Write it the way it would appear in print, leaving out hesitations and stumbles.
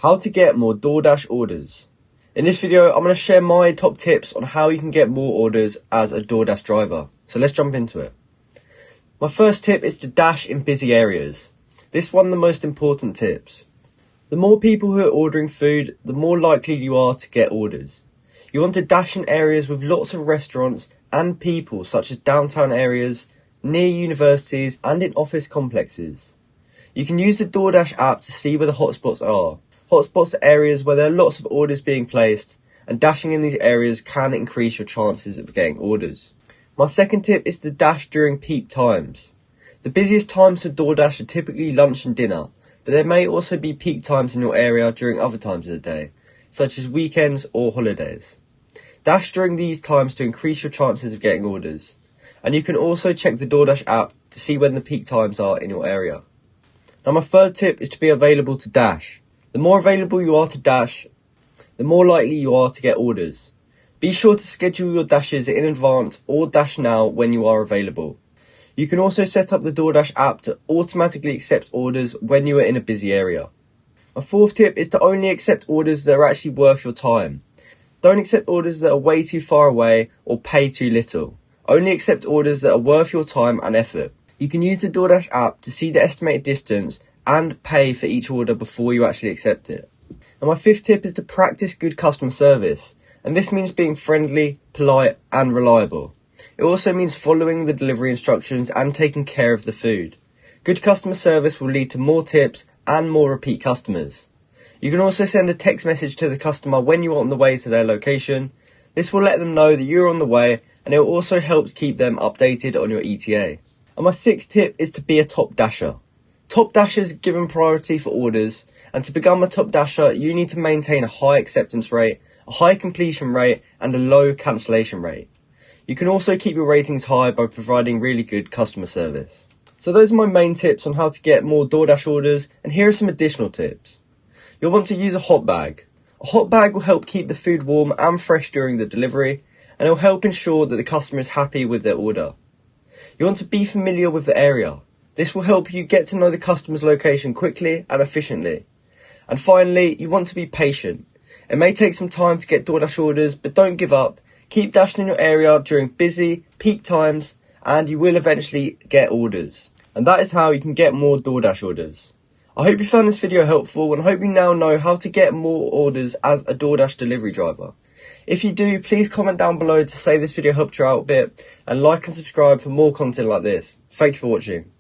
How to get more Doordash orders. In this video, I'm going to share my top tips on how you can get more orders as a Doordash driver. So let's jump into it. My first tip is to dash in busy areas. This is one of the most important tips. The more people who are ordering food, the more likely you are to get orders. You want to dash in areas with lots of restaurants and people, such as downtown areas, near universities and in office complexes. You can use the Doordash app to see where the hotspots are. Hotspots are areas where there are lots of orders being placed, and dashing in these areas can increase your chances of getting orders. My second tip is to dash during peak times. The busiest times for Doordash are typically lunch and dinner, but there may also be peak times in your area during other times of the day, such as weekends or holidays. Dash during these times to increase your chances of getting orders, and you can also check the Doordash app to see when the peak times are in your area. Now my third tip is to be available to dash. The more available you are to dash, the more likely you are to get orders. Be sure to schedule your dashes in advance or dash now when you are available. You can also set up the Doordash app to automatically accept orders when you are in a busy area. My fourth tip is to only accept orders that are actually worth your time. Don't accept orders that are way too far away or pay too little. Only accept orders that are worth your time and effort. You can use the Doordash app to see the estimated distance and pay for each order before you actually accept it. And my fifth tip is to practice good customer service. And this means being friendly, polite and reliable. It also means following the delivery instructions and taking care of the food. Good customer service will lead to more tips and more repeat customers. You can also send a text message to the customer when you are on the way to their location. This will let them know that you're on the way, and it will also help keep them updated on your ETA. And my sixth tip is to be a top dasher. Top dashers are given priority for orders, and to become a top dasher you need to maintain a high acceptance rate, a high completion rate and a low cancellation rate. You can also keep your ratings high by providing really good customer service. So those are my main tips on how to get more Doordash orders, and here are some additional tips. You'll want to use a hot bag. A hot bag will help keep the food warm and fresh during the delivery, and it will help ensure that the customer is happy with their order. You want to be familiar with the area. This will help you get to know the customer's location quickly and efficiently. And finally, you want to be patient. It may take some time to get Doordash orders, but don't give up. Keep dashing in your area during busy, peak times, and you will eventually get orders. And that is how you can get more Doordash orders. I hope you found this video helpful, and I hope you now know how to get more orders as a Doordash delivery driver. If you do, please comment down below to say this video helped you out a bit, and like and subscribe for more content like this. Thank you for watching.